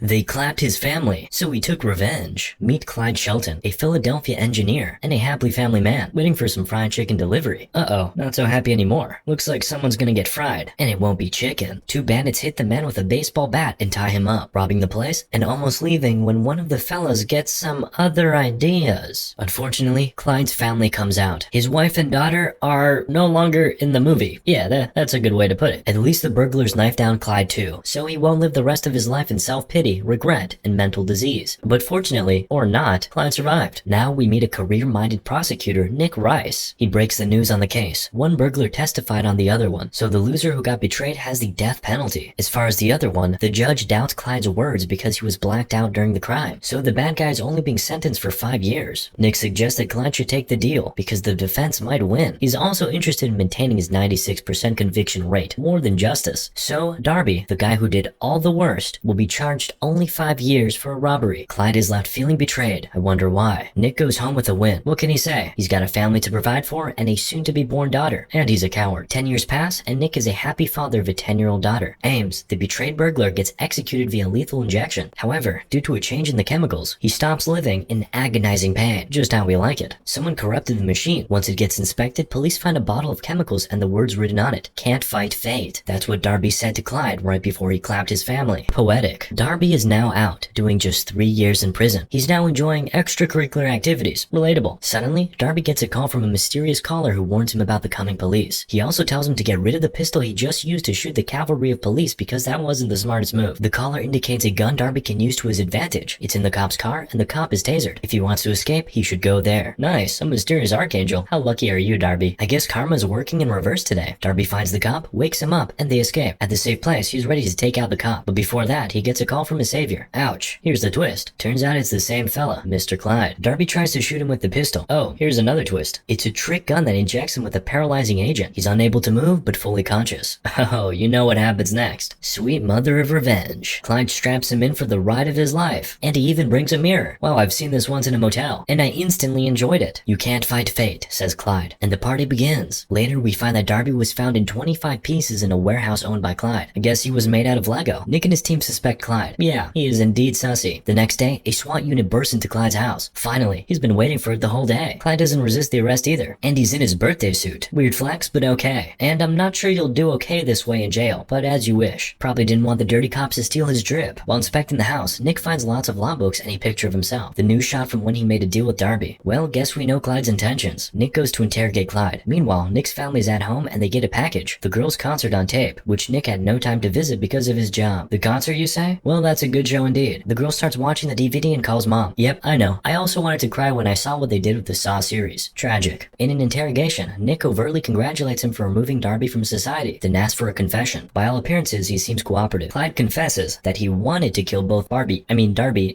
They clapped his family, so he took revenge. Meet Clyde Shelton, a Philadelphia engineer and a happy family man, waiting for some fried chicken delivery. Uh-oh, not so happy anymore. Looks like someone's gonna get fried, and it won't be chicken. Two bandits hit the man with a baseball bat and tie him up, robbing the place and almost leaving when one of the fellas gets some other ideas. Unfortunately, Clyde's family comes out. His wife and daughter are no longer in the movie. Yeah, that's a good way to put it. At least the burglars knife down Clyde too, so he won't live the rest of his life in self-pity, regret, and mental disease. But fortunately, or not, Clyde survived. Now we meet a career-minded prosecutor, Nick Rice. He breaks the news on the case. One burglar testified on the other one, so the loser who got betrayed has the death penalty. As far as the other one, the judge doubts Clyde's words because he was blacked out during the crime, so the bad guy's only being sentenced for 5 years. Nick suggests that Clyde should take the deal because the defense might win. He's also interested in maintaining his 96% conviction rate, more than justice. So Darby, the guy who did all the worst, will be charged only 5 years for a robbery. Clyde is left feeling betrayed. I wonder why. Nick goes home with a win. What can he say? He's got a family to provide for and a soon-to-be-born daughter, and he's a coward. 10 years pass, and Nick is a happy father of a 10-year-old daughter. Ames, the betrayed burglar, gets executed via lethal injection. However, due to a change in the chemicals, he stops living in agonizing pain. Just how we like it. Someone corrupted the machine. Once it gets inspected, police find a bottle of chemicals and the words written on it, "Can't fight fate." That's what Darby said to Clyde right before he clapped his family. Poetic. Darby is now out, doing just 3 years in prison. He's now enjoying extracurricular activities. Relatable. Suddenly, Darby gets a call from a mysterious caller who warns him about the coming police. He also tells him to get rid of the pistol he just used to shoot the cavalry of police because that wasn't the smartest move. The caller indicates a gun Darby can use to his advantage. It's in the cop's car, and the cop is tasered. If he wants to escape, he should go there. Nice, a mysterious archangel. How lucky are you, Darby? I guess karma's working in reverse today. Darby finds the cop, wakes him up, and they escape. At the safe place, he's ready to take out the cop, but before that, he gets a call from his savior. Ouch. Here's the twist. Turns out it's the same fella, Mr. Clyde. Darby tries to shoot him with the pistol. Oh, here's another twist. It's a trick gun that injects him with a paralyzing agent. He's unable to move, but fully conscious. Oh, you know what happens next. Sweet mother of revenge. Clyde straps him in for the ride of his life, and he even brings a mirror. Wow, I've seen this once in a motel, and I instantly enjoyed it. You can't fight fate, says Clyde, and the party begins. Later, we find that Darby was found in 25 pieces in a warehouse owned by Clyde. I guess he was made out of Lego. Nick and his team suspect Clyde. Yeah, he is indeed sussy. The next day, a SWAT unit bursts into Clyde's house. Finally, he's been waiting for it the whole day. Clyde doesn't resist the arrest either, and he's in his birthday suit. Weird flex, but okay. And I'm not sure you'll do okay this way in jail, but as you wish. Probably didn't want the dirty cops to steal his drip. While inspecting the house, Nick finds lots of law books and a picture of himself. The news shot from when he made a deal with Darby. Well, guess we know Clyde's intentions. Nick goes to interrogate Clyde. Meanwhile, Nick's family's at home and they get a package. The girls' concert on tape, which Nick had no time to visit because of his job. The concert, you say? Well, that's a good show indeed. The girl starts watching the DVD and calls mom. Yep, I know. I also wanted to cry when I saw what they did with the Saw series. Tragic. In an interrogation, Nick overtly congratulates him for removing Darby from society, then asks for a confession. By all appearances, he seems cooperative. Clyde confesses that he wanted to kill both Darby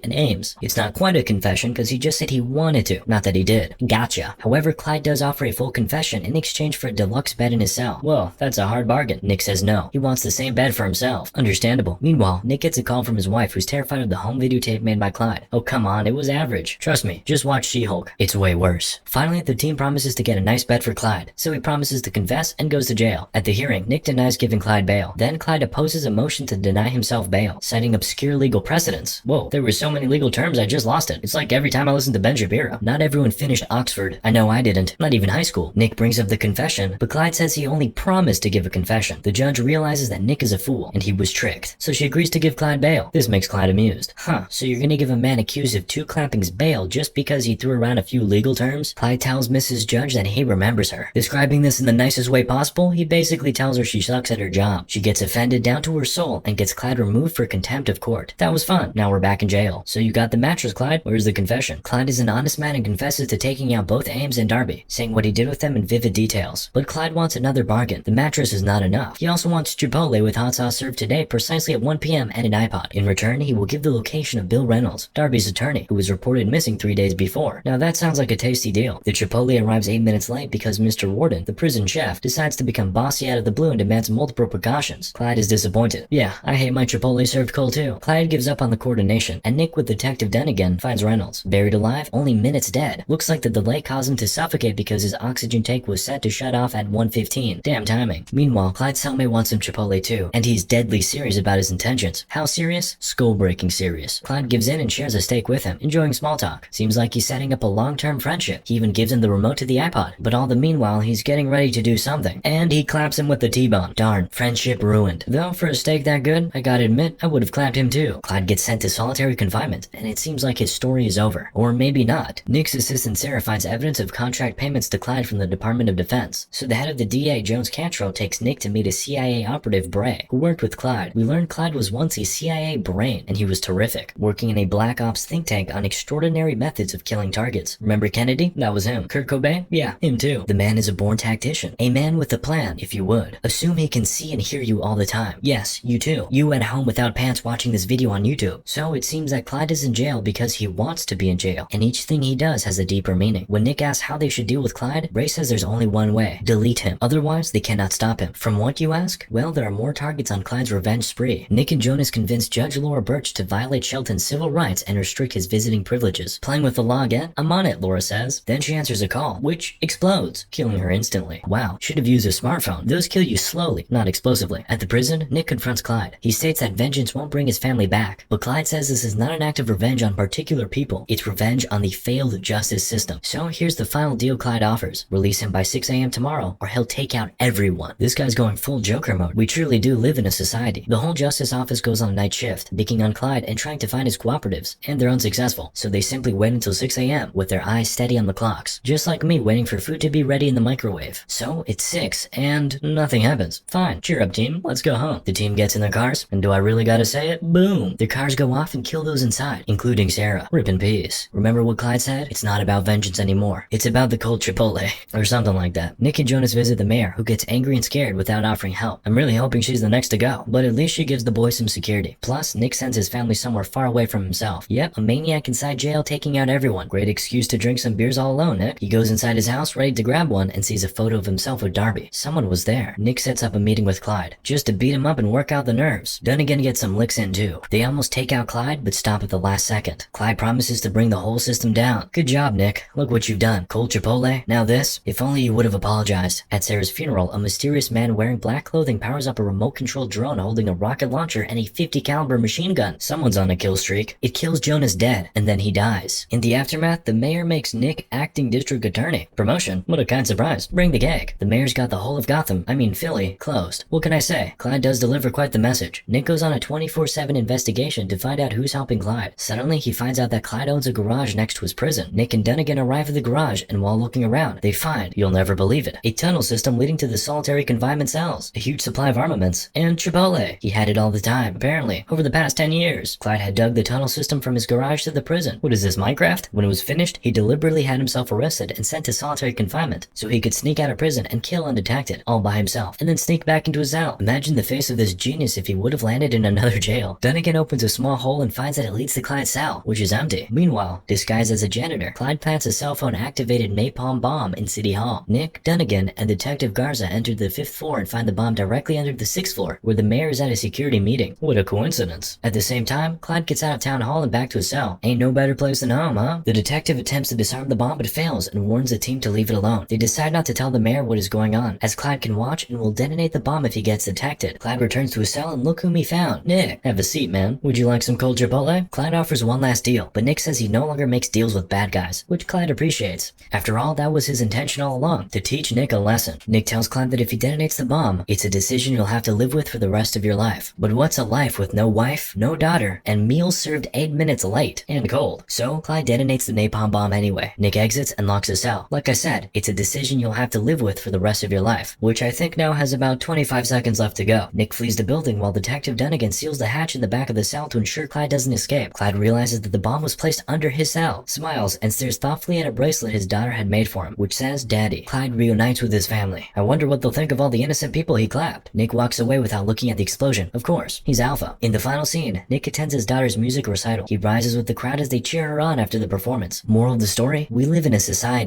and Ames. It's not quite a confession because he just said he wanted to, not that he did. Gotcha. However, Clyde does offer a full confession in exchange for a deluxe bed in his cell. Whoa, that's a hard bargain. Nick says no. He wants the same bed for himself. Understandable. Meanwhile, Nick gets a call from his wife who's terrified of the home videotape made by Clyde. Oh, come on, it was average. Trust me, just watch She-Hulk. It's way worse. Finally, the team promises to get a nice bed for Clyde, so he promises to confess and goes to jail. At the hearing, Nick denies giving Clyde bail. Then Clyde opposes a motion to deny himself bail, citing obscure legal precedents. Whoa, there were so many legal terms I just lost it. It's like every time I listen to Ben Shapiro. Not everyone finished Oxford. I know I didn't. Not even high school. Nick brings up the confession, but Clyde says he only promised to give a confession. The judge realizes that Nick is a fool, and he was tricked, so she agrees to give Clyde bail. This makes Clyde amused. Huh, so you're gonna give a man accused of 2 clappings bail just because he threw around a few legal terms? Clyde tells Mrs. Judge that he remembers her. Describing this in the nicest way possible, he basically tells her she sucks at her job. She gets offended down to her soul and gets Clyde removed for contempt of court. That was fun. Now we're back in jail. So you got the mattress, Clyde? Where's the confession? Clyde is an honest man and confesses to taking out both Ames and Darby, saying what he did with them in vivid details. But Clyde wants another bargain. The mattress is not enough. He also wants Chipotle with hot sauce served today precisely at 1 p.m. and an iPod. In return, he will give the location of Bill Reynolds, Darby's attorney, who was reported missing 3 days before. Now that sounds like a tasty deal. The Chipotle arrives 8 minutes late because Mr. Warden, the prison chef, decides to become bossy out of the blue and demands multiple precautions. Clyde is disappointed. Yeah, I hate my Chipotle served cold too. Clyde gives up on the coordination, and Nick with Detective Dunnigan finds Reynolds. Buried alive, only minutes dead. Looks like the delay caused him to suffocate because his oxygen tank was set to shut off at 1:15. Damn timing. Meanwhile, Clyde's cellmate wants some Chipotle too, and he's deadly serious about his intentions. How serious? skull-breaking serious. Clyde gives in and shares a steak with him, enjoying small talk. Seems like he's setting up a long-term friendship. He even gives him the remote to the iPod, but all the meanwhile he's getting ready to do something. And he claps him with the T-bone. Darn, friendship ruined. Though for a steak that good, I gotta admit, I would have clapped him too. Clyde gets sent to solitary confinement, and it seems like his story is over. Or maybe not. Nick's assistant Sarah finds evidence of contract payments to Clyde from the Department of Defense. So the head of the DA, Jones Cantrell, takes Nick to meet a CIA operative, Bray, who worked with Clyde. We learned Clyde was once a CIA brain, and he was terrific, working in a black ops think tank on extraordinary methods of killing targets. Remember Kennedy? That was him. Kurt Cobain? Yeah, him too. The man is a born tactician. A man with a plan, if you would. Assume he can see and hear you all the time. Yes, you too. You at home without pants watching this video on YouTube. So it seems that Clyde is in jail because he wants to be in jail, and each thing he does has a deeper meaning. When Nick asks how they should deal with Clyde, Bray says there's only one way. Delete him. Otherwise, they cannot stop him. From what you ask? Well, there are more targets on Clyde's revenge spree. Nick and Jonas convince Judge Laura Birch to violate Shelton's civil rights and restrict his visiting privileges. Playing with the law again? I'm on it, Laura says. Then she answers a call, which explodes, killing her instantly. Wow, should have used a smartphone. Those kill you slowly, not explosively. At the prison, Nick confronts Clyde. He states that vengeance won't bring his family back, but Clyde says this is not an act of revenge on particular people. It's revenge on the failed justice system. So here's the final deal Clyde offers. Release him by 6 a.m. tomorrow, or he'll take out everyone. This guy's going full Joker mode. We truly do live in a society. The whole justice office goes on night shift, picking on Clyde and trying to find his cooperatives, and they're unsuccessful. So they simply wait until 6 a.m. with their eyes steady on the clocks. Just like me waiting for food to be ready in the microwave. So it's 6, and nothing happens. Fine, cheer up team, let's go home. The team gets in their cars, and do I really gotta say it? Boom! Their cars go off and kill those inside, including Sarah. Rip in peace. Remember what Clyde said? It's not about vengeance anymore. It's about the cold Chipotle. Or something like that. Nick and Jonas visit the mayor, who gets angry and scared without offering help. I'm really hoping she's the next to go, but at least she gives the boys some security. Plus, Nick sends his family somewhere far away from himself. Yep, a maniac inside jail taking out everyone. Great excuse to drink some beers all alone, Nick. He goes inside his house ready to grab one and sees a photo of himself with Darby. Someone was there. Nick sets up a meeting with Clyde, just to beat him up and work out the nerves. Dunnigan gets some licks in too. They almost take out Clyde, but stop at the last second. Clyde promises to bring the whole system down. Good job, Nick. Look what you've done. Cold Chipotle, now this? If only you would have apologized. At Sarah's funeral, a mysterious man wearing black clothing powers up a remote-controlled drone holding a rocket launcher and a 50 caliber machine gun. Someone's on a kill streak. It kills Jonas dead, and then he dies. In the aftermath, the mayor makes Nick acting district attorney. Promotion? What a kind surprise. Bring the cake. The mayor's got the whole of Gotham, Philly, closed. What can I say? Clyde does deliver quite the message. Nick goes on a 24/7 investigation to find out who's helping Clyde. Suddenly, he finds out that Clyde owns a garage next to his prison. Nick and Dunnigan arrive at the garage, and while looking around, they find, you'll never believe it, a tunnel system leading to the solitary confinement cells, a huge supply of armaments, and Chipotle. He had it all the time, apparently, over the past 10 years. Clyde had dug the tunnel system from his garage to the prison. What is this, Minecraft? When it was finished, he deliberately had himself arrested and sent to solitary confinement, so he could sneak out of prison and kill undetected, all by himself, and then sneak back into his cell. Imagine the face of this genius if he would have landed in another jail. Dunnigan opens a small hole and finds that it leads to Clyde's cell, which is empty. Meanwhile, disguised as a janitor, Clyde plants a cell phone activated napalm bomb in City Hall. Nick, Dunnigan, and Detective Garza enter the 5th floor and find the bomb directly under the 6th floor, where the mayor is at a security meeting. What a coincidence. At the same time, Clyde gets out of town hall and back to his cell. Ain't no better place than home, huh? The detective attempts to disarm the bomb but fails and warns the team to leave it alone. They decide not to tell the mayor what is going on, as Clyde can watch and will detonate the bomb if he gets detected. Clyde returns to his cell and look whom he found. Nick, have a seat, man. Would you like some cold Chipotle? Clyde offers one last deal, but Nick says he no longer makes deals with bad guys, which Clyde appreciates. After all, that was his intention all along, to teach Nick a lesson. Nick tells Clyde that if he detonates the bomb, it's a decision you'll have to live with for the rest of your life. But what's a life with no wife, no daughter, and meals served 8 minutes late and cold? So Clyde detonates the napalm bomb anyway. Nick exits and locks his cell. Like I said, it's a decision you'll have to live with for the rest of your life, which I think now has about 25 seconds left to go. Nick flees the building while Detective Dunnigan seals the hatch in the back of the cell to ensure Clyde doesn't escape. Clyde realizes that the bomb was placed under his cell, smiles, and stares thoughtfully at a bracelet his daughter had made for him, which says Daddy. Clyde reunites with his family. I wonder what they'll think of all the innocent people he clapped. Nick walks away without looking at the explosion. Of course, he's alpha. In the final scene, Nick attends his daughter's music recital. He rises with the crowd as they cheer her on after the performance. Moral of the story? We live in a society